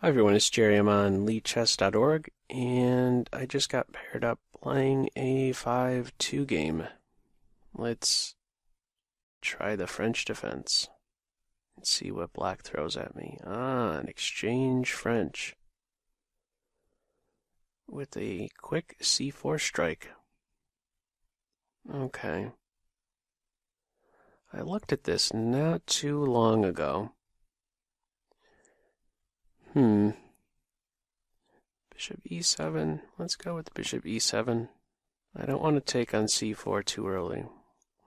Hi everyone, it's Jerry. I'm on leadchess.org, and I just got paired up playing a 5-2 game. Let's try the French defense and see what black throws at me. An exchange French with a quick c4 strike. Okay. I looked at this not too long ago. Bishop e7. Let's go with bishop e7. I don't want to take on c4 too early.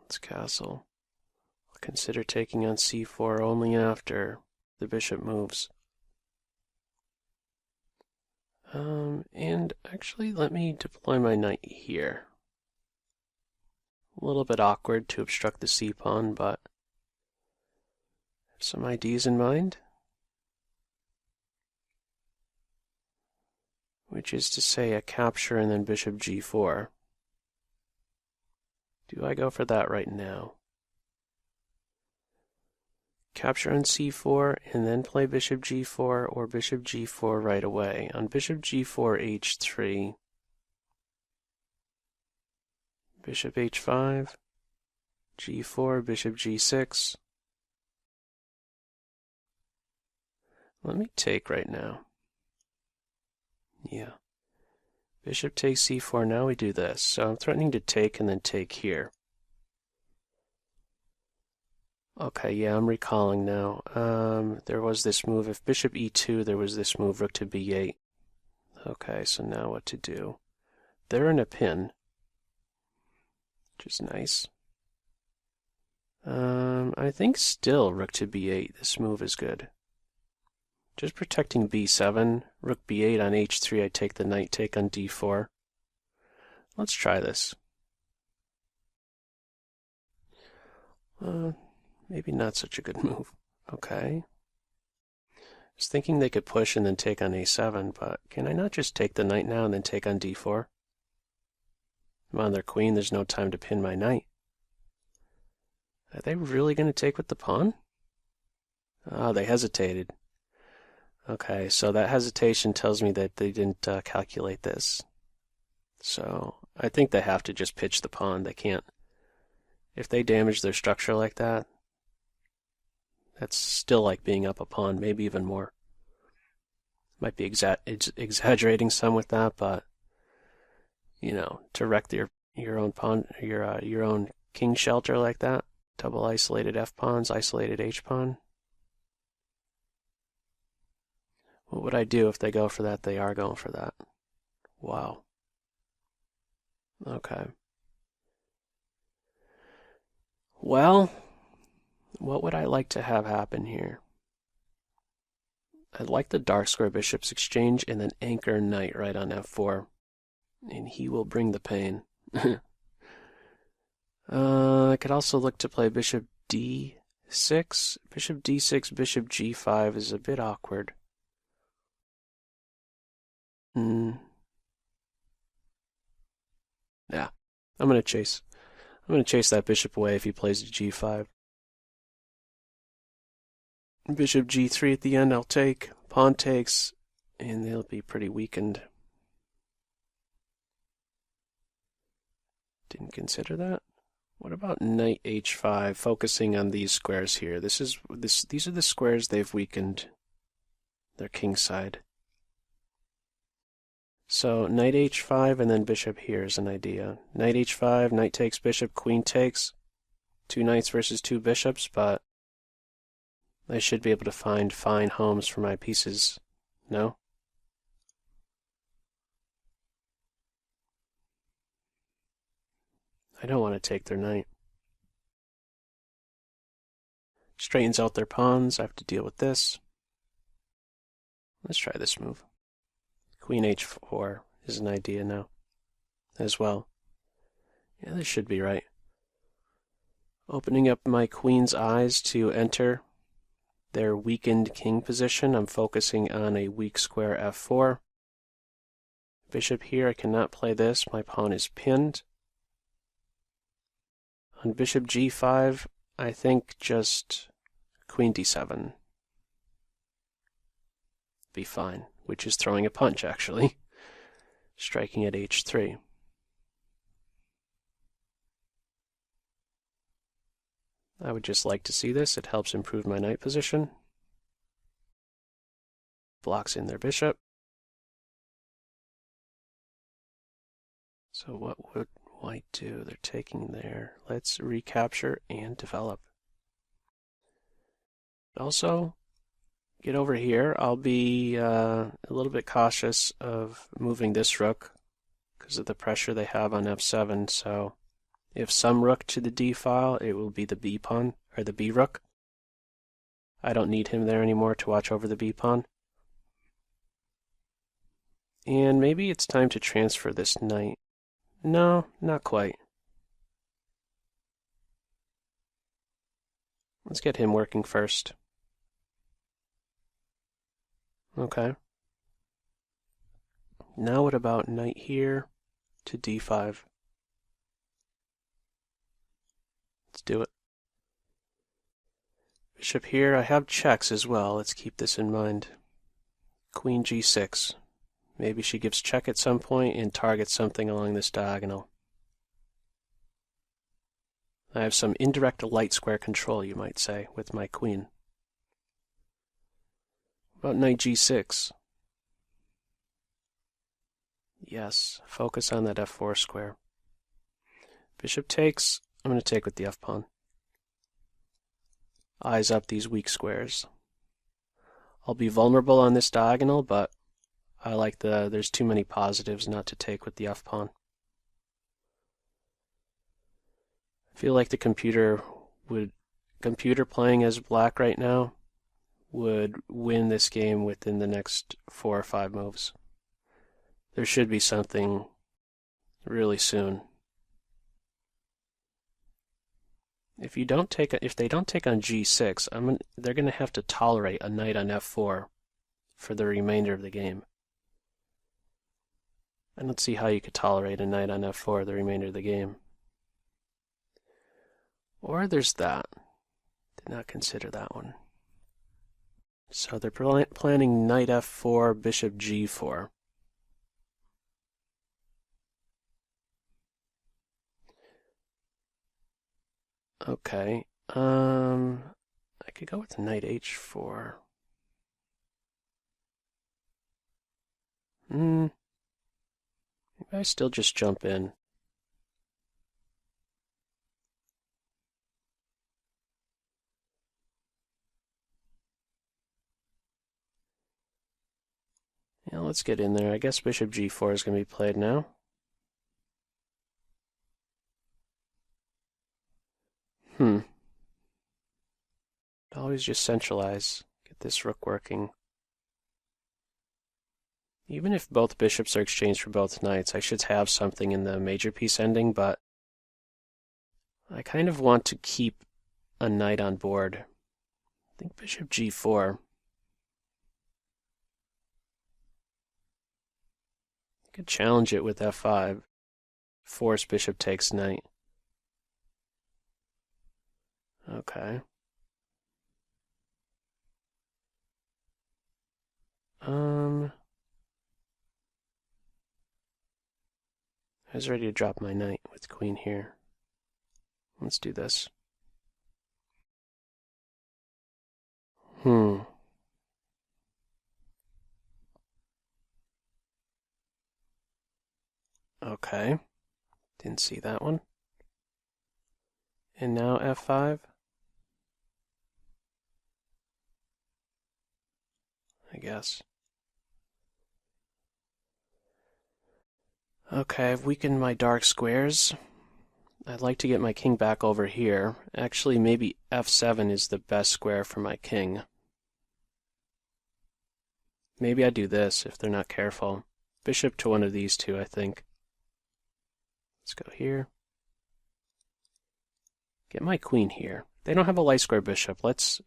Let's castle. I'll consider taking on c4 only after the bishop moves. And actually, let me deploy my knight here. A little bit awkward to obstruct the c-pawn, but I have some ideas in mind. Which is to say a capture and then bishop g4. Do I go for that right now? Capture on c4 and then play bishop g4, or bishop g4 right away. On bishop g4 h3, bishop h5, g4, bishop g6. Let me take right now. Yeah. Bishop takes c4, now we do this. So I'm threatening to take and then take here. Okay, yeah, I'm recalling now. There was this move. If bishop e2, there was this move, rook to b8. Okay, so now what to do? They're in a pin, which is nice. I think still rook to b8, this move is good. Just protecting b7, rook b8 on h3, I take the knight, take on d4. Let's try this. Maybe not such a good move. Okay. I was thinking they could push and then take on a7, but can I not just take the knight now and then take on d4? I'm on their queen, there's no time to pin my knight. Are they really going to take with the pawn? Oh, they hesitated. Okay, so that hesitation tells me that they didn't calculate this. So I think they have to just pitch the pawn. They can't. If they damage their structure like that, that's still like being up a pawn, maybe even more. Might be exaggerating some with that, but you know, to wreck your own pawn, your own king shelter like that, double isolated f pawns, isolated h pawn. What would I do if they go for that? They are going for that. Wow. Okay. Well, what would I like to have happen here? I'd like the dark square bishops exchange and then anchor knight right on f4. And he will bring the pain. I could also look to play bishop d6. Bishop d6, bishop g5 is a bit awkward. Yeah, I'm going to chase. I'm going to chase that bishop away if he plays to g5. Bishop g3 at the end, I'll take. Pawn takes, and they'll be pretty weakened. Didn't consider that. What about knight h5, focusing on these squares here? These are the squares they've weakened. They're kingside. So knight h5 and then bishop here is an idea. Knight h5, knight takes bishop, queen takes. 2 knights versus 2 bishops, but I should be able to find fine homes for my pieces. No? I don't want to take their knight. Straightens out their pawns. I have to deal with this. Let's try this move. Queen h4 is an idea now as well. Yeah, this should be right. Opening up my queen's eyes to enter their weakened king position. I'm focusing on a weak square f4. Bishop here, I cannot play this. My pawn is pinned. On bishop g5, I think just queen d7. be fine, which is throwing a punch, actually. Striking at h3. I would just like to see this. It helps improve my knight position. Blocks in their bishop. So what would white do? They're taking there. Let's recapture and develop. Also, get over here. I'll be a little bit cautious of moving this rook because of the pressure they have on f7. So if some rook to the d file, it will be the b pawn, or the b rook. I don't need him there anymore to watch over the b pawn. And maybe it's time to transfer this knight. No, not quite. Let's get him working first. Okay. Now what about knight here to d5? Let's do it. Bishop here. I have checks as well. Let's keep this in mind. Queen g6. Maybe she gives check at some point and targets something along this diagonal. I have some indirect light square control, you might say, with my queen. What about knight g6? Yes, focus on that f4 square. Bishop takes. I'm going to take with the f-pawn. Eyes up these weak squares. I'll be vulnerable on this diagonal, but I like there's too many positives not to take with the f-pawn. I feel like the computer playing as black right now would win this game within the next 4 or 5 moves. There should be something really soon. If they don't take on g6, they're going to have to tolerate a knight on f4 for the remainder of the game. I don't see how you could tolerate a knight on f4 the remainder of the game. Or there's that. Did not consider that one. So they're planning knight f4, bishop g4. Okay. I could go with knight h4. Maybe I still just jump in. Yeah, let's get in there. I guess bishop g4 is going to be played now. Always just centralize. Get this rook working. Even if both bishops are exchanged for both knights, I should have something in the major piece ending, but I kind of want to keep a knight on board. I think bishop g4. I could challenge it with f5. Force bishop takes knight. Okay. I was ready to drop my knight with queen here. Let's do this. Okay. Didn't see that one. And now f5. I guess. Okay, I've weakened my dark squares. I'd like to get my king back over here. Actually, maybe f7 is the best square for my king. Maybe I do this if they're not careful. Bishop to one of these two, I think. Let's go here. Get my queen here. They don't have a light square bishop. Let's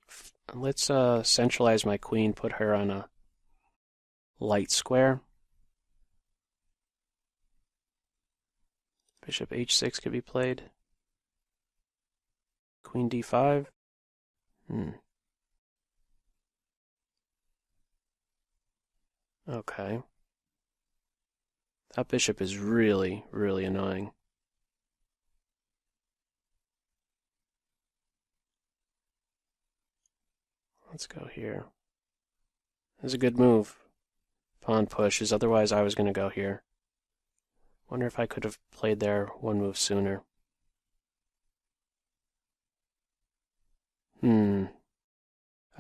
centralize my queen, put her on a light square. Bishop h6 could be played. Queen d5. Okay. That bishop is really, really annoying. Let's go here. This is a good move. Pawn pushes, otherwise I was going to go here. Wonder if I could have played there one move sooner.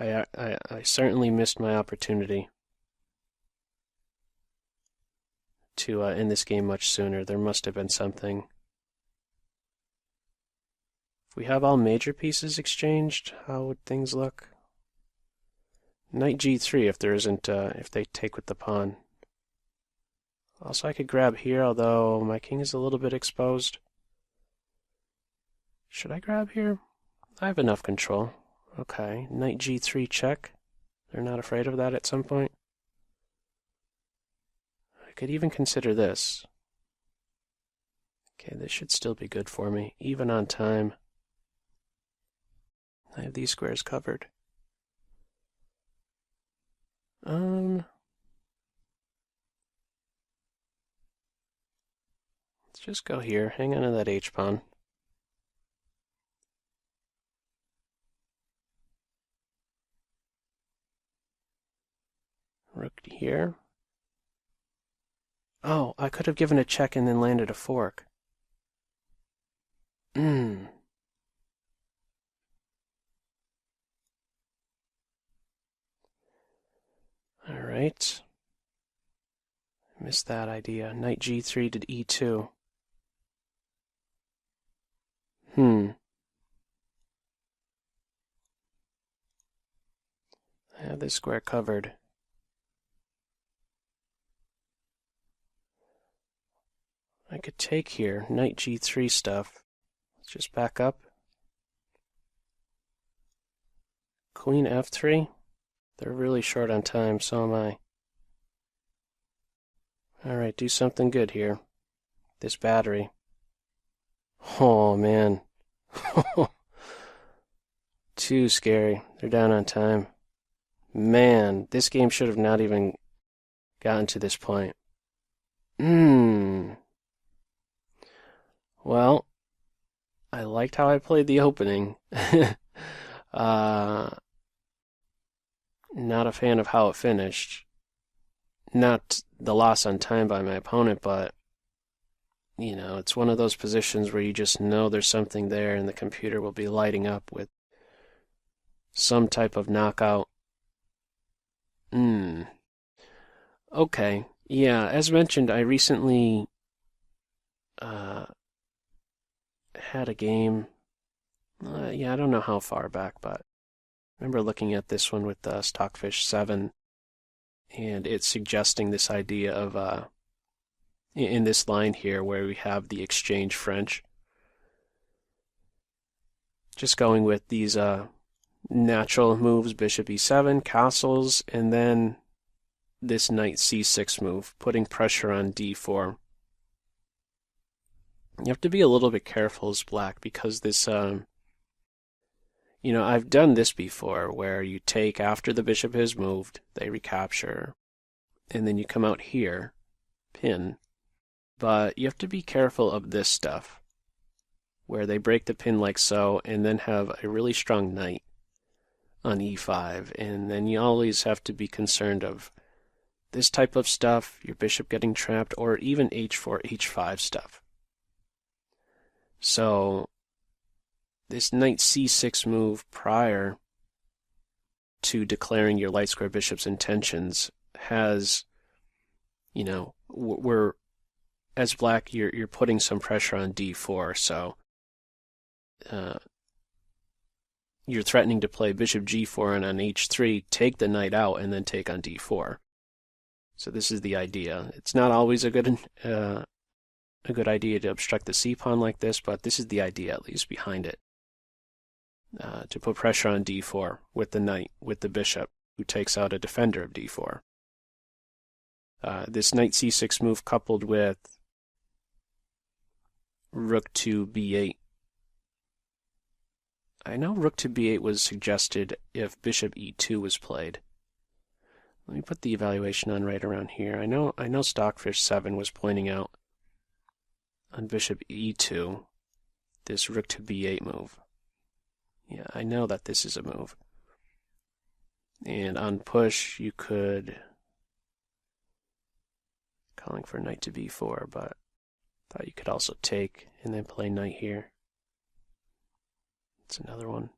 I certainly missed my opportunity to end this game much sooner. There must have been something. If we have all major pieces exchanged, how would things look? Knight g3 if there isn't, if they take with the pawn. Also, I could grab here, although my king is a little bit exposed. Should I grab here? I have enough control. Okay, knight g3 check. They're not afraid of that at some point. I could even consider this. Okay, this should still be good for me, even on time. I have these squares covered. Let's just go here, hang on to that h-pawn. Rook here. Oh, I could have given a check and then landed a fork. Alright. Missed that idea. Knight g3 to e2. I have this square covered. I could take here, knight g3 stuff. Let's just back up. Queen f3. They're really short on time, so am I. Alright, do something good here. This battery. Oh, man. Too scary. They're down on time. Man, this game should have not even gotten to this point. Well, I liked how I played the opening. Not a fan of how it finished. Not the loss on time by my opponent, but, you know, it's one of those positions where you just know there's something there and the computer will be lighting up with some type of knockout. Okay. Yeah, as mentioned, I recently had a game. Yeah, I don't know how far back, but I remember looking at this one with Stockfish 7, and it's suggesting this idea of, in this line here where we have the exchange French, just going with these natural moves, bishop e7, castles, and then this knight c6 move, putting pressure on d4. You have to be a little bit careful as black because this, you know, I've done this before where you take after the bishop has moved, they recapture, and then you come out here, pin. But you have to be careful of this stuff, where they break the pin like so, and then have a really strong knight on e5, and then you always have to be concerned of this type of stuff, your bishop getting trapped, or even h4, h5 stuff. So this knight c6 move prior to declaring your light square bishop's intentions has, you know, we're as black, you're putting some pressure on d4, so you're threatening to play bishop g4 and on h3, take the knight out, and then take on d4. So this is the idea. It's not always a good idea to obstruct the c-pawn like this, but this is the idea, at least, behind it. To put pressure on d4 with the knight, with the bishop, who takes out a defender of d4. This knight c6 move coupled with rook to b8. I know rook to b8 was suggested if bishop e2 was played. Let me put the evaluation on right around here. I know Stockfish 7 was pointing out on bishop e2 this rook to b8 move. Yeah, I know that this is a move. And on push, you could calling for knight to b4, but thought you could also take and then play knight here. It's another one.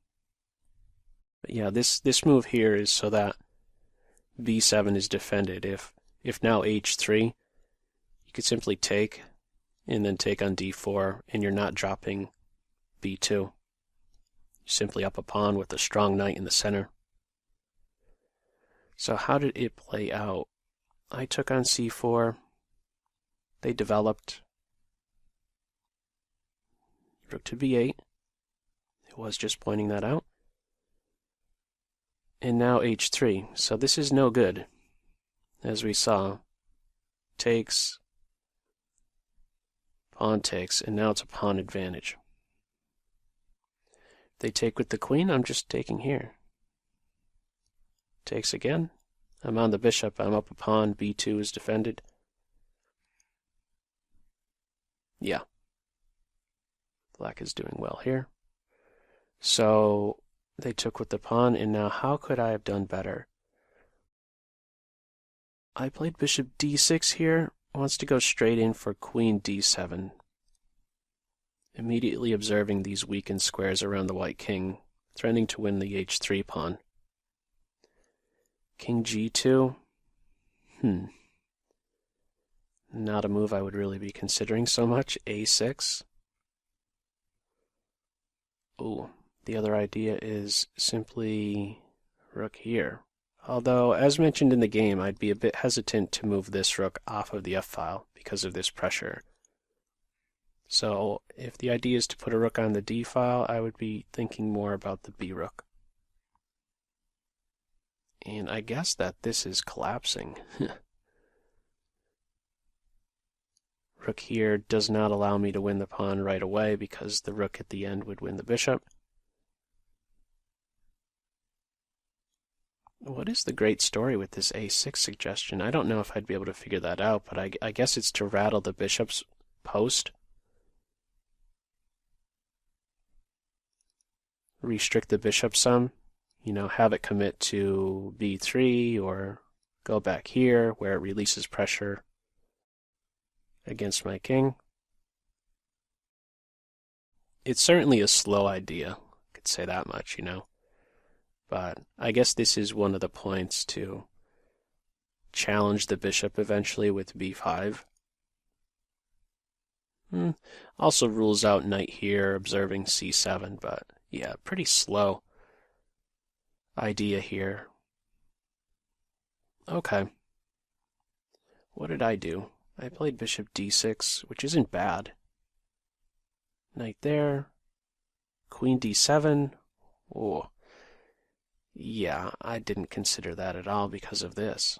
But yeah, this move here is so that b7 is defended. If now h3, you could simply take and then take on d4, and you're not dropping b2. You're simply up a pawn with a strong knight in the center. So how did it play out? I took on c4. They developed rook to b8. It was just pointing that out. And now h3. So this is no good. As we saw, takes, pawn takes, and now it's a pawn advantage. If they take with the queen, I'm just taking here. Takes again. I'm on the bishop. I'm up a pawn. b2 is defended. Yeah. Black is doing well here. So they took with the pawn, and now how could I have done better? I played bishop d6 here. Wants to go straight in for queen d7. Immediately observing these weakened squares around the white king, threatening to win the h3 pawn. King g2. Not a move I would really be considering so much. a6. Ooh, the other idea is simply rook here. Although, as mentioned in the game, I'd be a bit hesitant to move this rook off of the f-file because of this pressure. So, if the idea is to put a rook on the d-file, I would be thinking more about the b-rook. And I guess that this is collapsing. Rook here does not allow me to win the pawn right away because the rook at the end would win the bishop. What is the great story with this a6 suggestion? I don't know if I'd be able to figure that out, but I guess it's to rattle the bishop's post. Restrict the bishop some. You know, have it commit to b3 or go back here where it releases pressure against my king. It's certainly a slow idea. I could say that much, you know. But I guess this is one of the points to challenge the bishop eventually with b5. Also rules out knight here, observing c7, but yeah, pretty slow idea here. Okay. What did I do? I played bishop d6, which isn't bad. Knight there. Queen d7. Oh. Yeah, I didn't consider that at all because of this.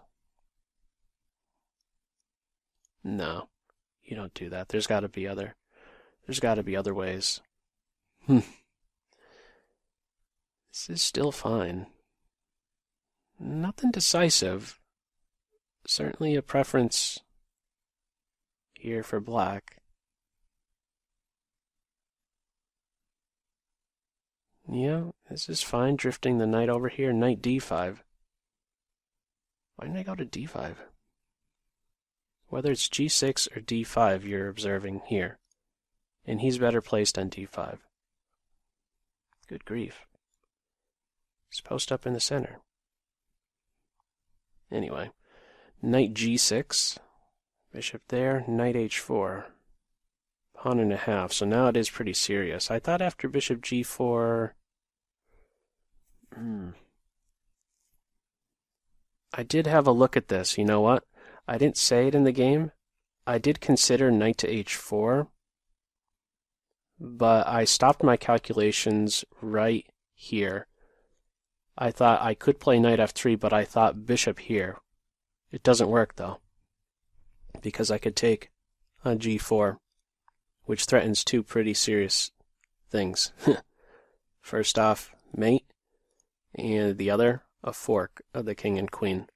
No, you don't do that. There's got to be other ways. This is still fine. Nothing decisive. Certainly a preference here for black. Yeah, this is fine, drifting the knight over here. Knight d5. Why didn't I go to d5? Whether it's g6 or d5 you're observing here. And he's better placed on d5. Good grief. He's post up in the center. Anyway, knight g6. Bishop there, knight h4. Pawn and a half, so now it is pretty serious. I thought after bishop g4... I did have a look at this, you know what? I didn't say it in the game. I did consider knight to h4, but I stopped my calculations right here. I thought I could play knight f3, but I thought bishop here. It doesn't work, though, because I could take on g4, which threatens two pretty serious things. First off, mate, and the other, a fork of the king and queen.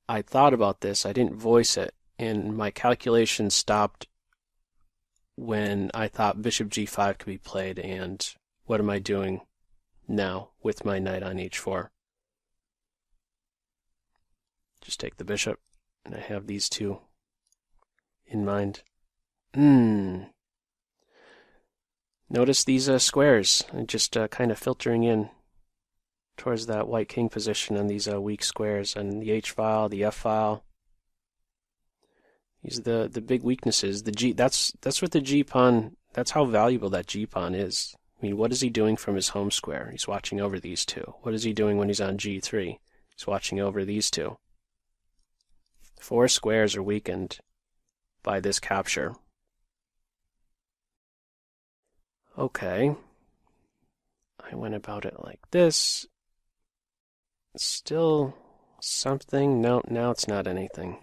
I thought about this, I didn't voice it, and my calculation stopped when I thought bishop g5 could be played, and what am I doing now with my knight on h4? Just take the bishop, and I have these two in mind. Notice these squares, just kind of filtering in towards that white king position on these weak squares, and the h file, the f file. These are the big weaknesses. The g, that's what the g pawn, that's how valuable that g pawn is. I mean, what is he doing from his home square? He's watching over these two. What is he doing when he's on g3? He's watching over these two. 4 squares are weakened by this capture. Okay, I went about it like this. Still something. No, now it's not anything.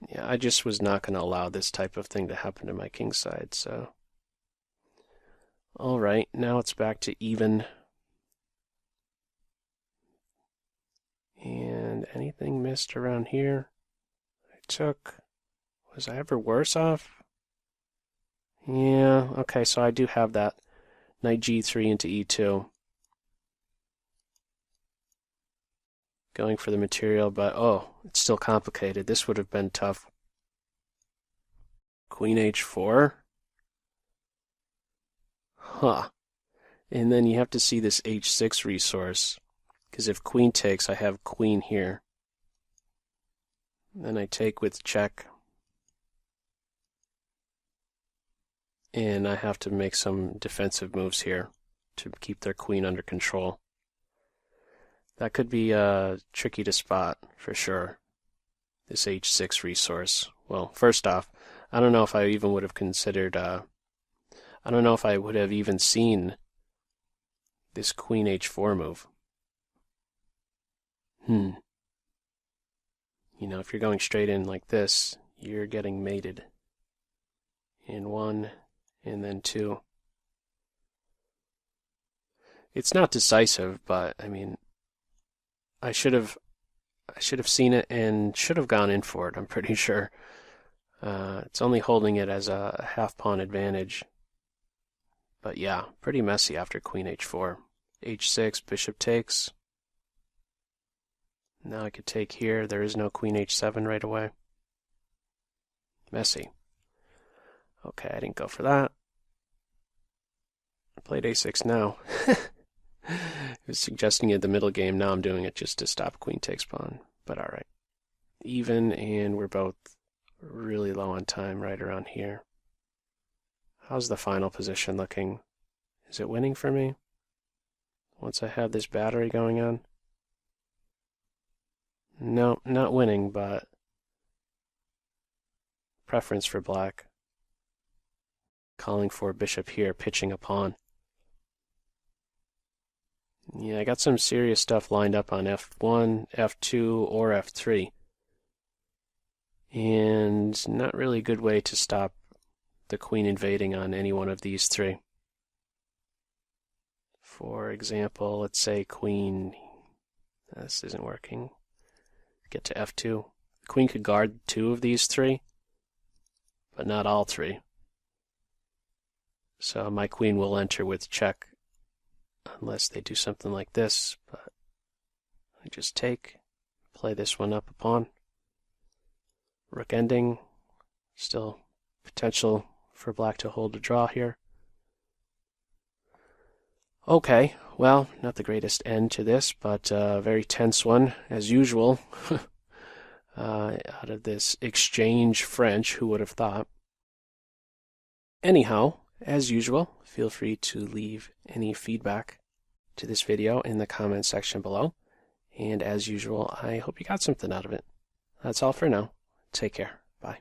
Yeah, I just was not going to allow this type of thing to happen to my king side, so. Alright, now it's back to even. And anything missed around here? I took. Was I ever worse off? Yeah, okay, so I do have that. Knight g3 into e2. Going for the material, but oh, it's still complicated. This would have been tough. Queen h4? Huh. And then you have to see this h6 resource, because if queen takes, I have queen here. Then I take with check. And I have to make some defensive moves here to keep their queen under control. That could be tricky to spot, for sure, this h6 resource. Well, first off, I don't know if I even would have considered, I don't know if I would have even seen this queen h4 move. You know, if you're going straight in like this, you're getting mated. In 1, and then 2. It's not decisive, but I mean, I should have seen it and should have gone in for it, I'm pretty sure. It's only holding it as a half pawn advantage. But yeah, pretty messy after queen h4. h6, bishop takes. Now I could take here. There is no queen h7 right away. Messy. Okay, I didn't go for that. I played a6 now. I was suggesting it the middle game. Now I'm doing it just to stop queen takes pawn. But alright. Even, and we're both really low on time right around here. How's the final position looking? Is it winning for me? Once I have this battery going on? No, not winning, but preference for black. Calling for bishop here, pitching a pawn. Yeah, I got some serious stuff lined up on f1, f2, or f3. And not really a good way to stop the queen invading on any one of these three. For example, let's say queen... This isn't working. Get to f2. The queen could guard 2 of these 3, but not all 3. So my queen will enter with check unless they do something like this, but I just take, play this one up a pawn. Rook ending, still potential for black to hold a draw here. Okay, well, not the greatest end to this, but a very tense one, as usual. Out of this exchange French, who would have thought? Anyhow, as usual, feel free to leave any feedback to this video in the comment section below. And as usual, I hope you got something out of it. That's all for now. Take care. Bye.